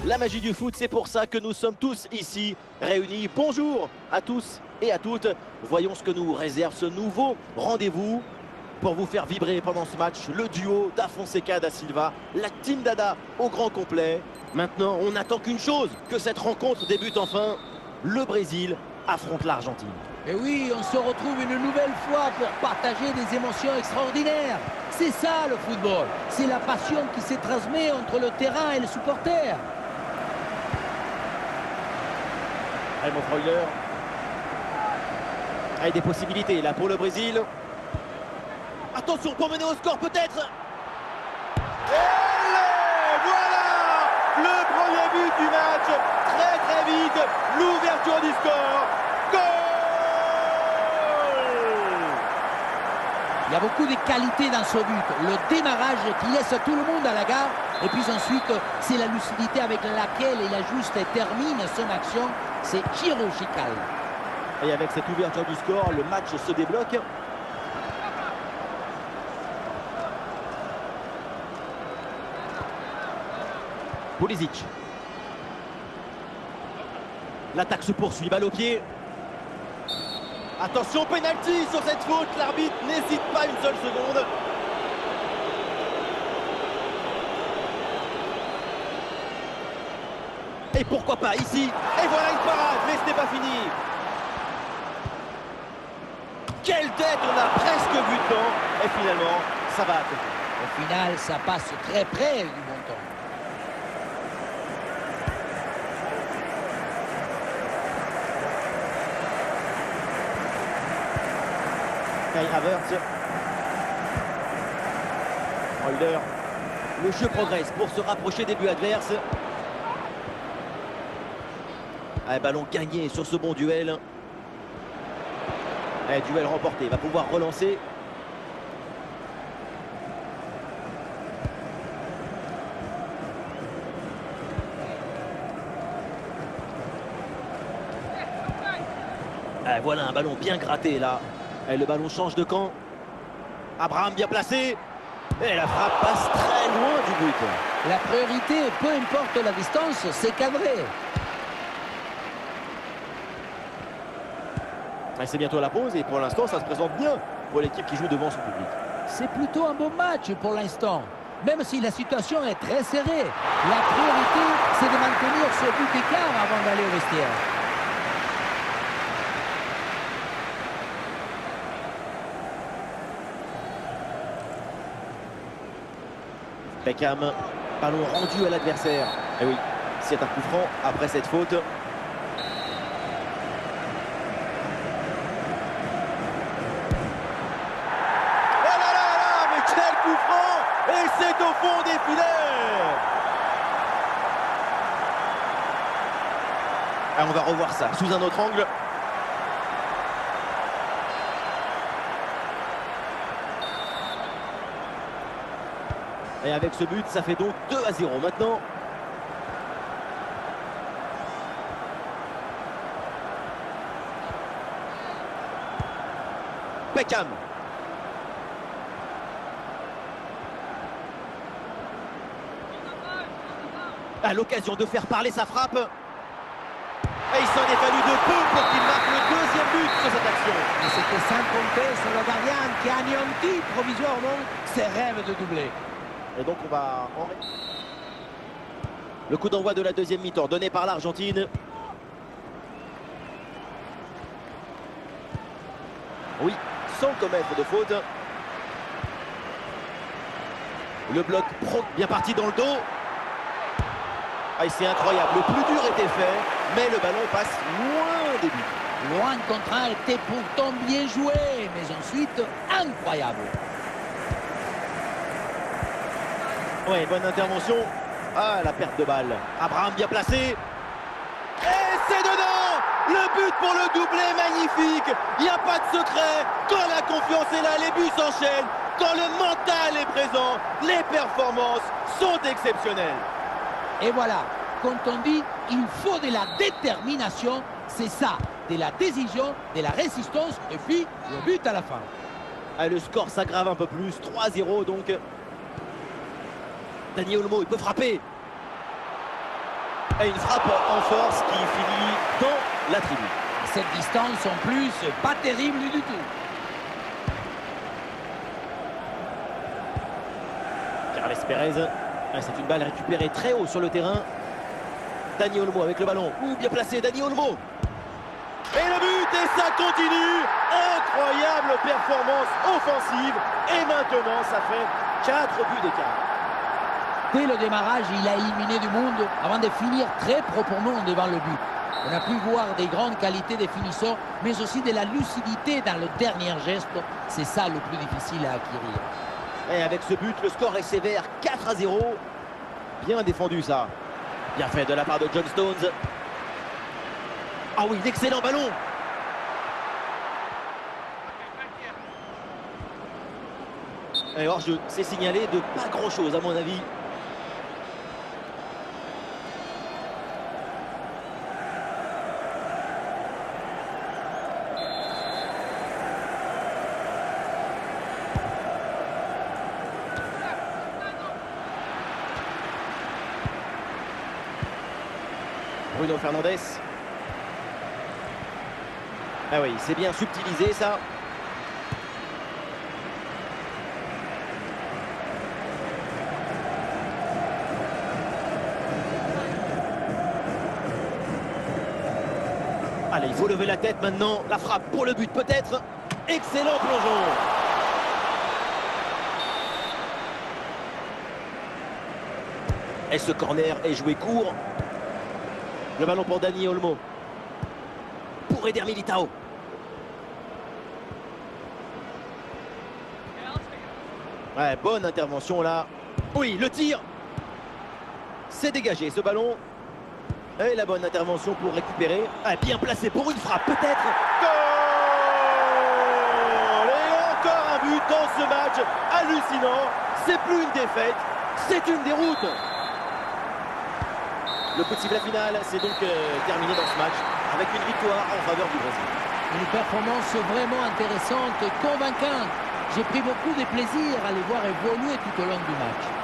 La magie du foot, c'est pour ça que nous sommes tous ici réunis. Bonjour à tous et à toutes. Voyons ce que nous réserve ce nouveau rendez-vous pour vous faire vibrer pendant ce match. Le duo da Fonseca da Silva, la Team Dada au grand complet. Maintenant, on n'attend qu'une chose, que cette rencontre débute enfin. Le Brésil affronte l'Argentine. Et oui, on se retrouve une nouvelle fois pour partager des émotions extraordinaires. C'est ça le football. C'est la passion qui se transmet entre le terrain et le supporter. Raymond Freuler. Avec des possibilités là pour le Brésil. Attention pour mener au score peut-être. Voilà le premier but du match. Très vite. L'ouverture du score. Goal! Il y a beaucoup de qualité dans ce but. Le démarrage qui laisse tout le monde à la gare. Et puis ensuite, c'est la lucidité avec laquelle il ajuste et termine son action. C'est chirurgical. Et avec cette ouverture du score, le match se débloque. Pulisic. L'attaque se poursuit, balle au pied. Attention, penalty sur cette faute. L'arbitre n'hésite pas une seule seconde. Et pourquoi pas ici. Et voilà une parade, mais ce n'est pas fini. Quelle tête, on a presque vu dedans. Et finalement, ça va à côté. Au final, ça passe très près du montant. Kai Havertz. Freuler. Le jeu progresse pour se rapprocher des buts adverses. Un ballon gagné sur ce bon duel. Un duel remporté, il va pouvoir relancer. Voilà un ballon bien gratté là. Et le ballon change de camp. Abraham bien placé. Et la frappe passe très loin du but. La priorité, peu importe la distance, c'est cadré. C'est bientôt la pause et pour l'instant ça se présente bien pour l'équipe qui joue devant son public. C'est plutôt un bon match pour l'instant. Même si la situation est très serrée. La priorité, c'est de maintenir ce but d'écart avant d'aller au vestiaire. Beckham, ballon rendu à l'adversaire. Et oui, c'est un coup franc après cette faute. Et c'est au fond des filets. On va revoir ça sous un autre angle. Et avec ce but, ça fait donc 2-0 maintenant. Beckham. À l'occasion de faire parler sa frappe. Et il s'en est fallu de peu pour qu'il marque le deuxième but sur cette action. Et c'était sans compter sur le gardien qui a anéanti provisoirement ses rêves de doubler. Et donc on va en... Le coup d'envoi de la deuxième mi-temps donné par l'Argentine. Oui, sans commettre de faute. Le bloc pro bien parti dans le dos. Ah, c'est incroyable, le plus dur était fait, mais le ballon passe loin des buts. Loin contre un était pourtant bien joué, mais ensuite incroyable. Ouais, bonne intervention. Ah, la perte de balle. Abraham bien placé. Et c'est dedans. Le but pour le doublé, magnifique. Il n'y a pas de secret. Quand la confiance est là, les buts s'enchaînent. Quand le mental est présent, les performances sont exceptionnelles. Et voilà, quand on dit il faut de la détermination, c'est ça, de la décision, de la résistance et puis le but à la fin. Ah, le score s'aggrave un peu plus, 3-0 donc. Dani Olmo, il peut frapper. Et une frappe en force qui finit dans la tribune. Cette distance en plus, pas terrible du tout. Carles Pérez, c'est une balle récupérée très haut sur le terrain. Dani Olmo avec le ballon. Bien placé, Dani Olmo. Et le but, et ça continue. Incroyable performance offensive. Et maintenant, ça fait 4 buts d'écart. Dès le démarrage, il a éliminé du monde avant de finir très proprement devant le but. On a pu voir des grandes qualités des finisseurs, mais aussi de la lucidité dans le dernier geste. C'est ça le plus difficile à acquérir. Et avec ce but, le score est sévère, 4-0. Bien défendu ça. Bien fait de la part de John Stones. Ah oui, l'excellent ballon. Et hors-jeu, c'est signalé de pas grand-chose à mon avis. Bruno Fernandes. Ah oui, c'est bien subtilisé ça. Allez, il faut lever la tête maintenant. La frappe pour le but peut-être. Excellent plongeon. Et ce corner est joué court. Le ballon pour Dani Olmo. Pour Eder Militao. Ouais, bonne intervention là. Oui, le tir. C'est dégagé ce ballon. Et la bonne intervention pour récupérer. Ah, bien placé pour une frappe peut-être. Goal! Et encore un but dans ce match. Hallucinant. C'est plus une défaite, c'est une déroute. Le coup de sifflet final, c'est donc terminé dans ce match avec une victoire en faveur du Brésil. Une performance vraiment intéressante, convaincante. J'ai pris beaucoup de plaisir à les voir évoluer tout au long du match.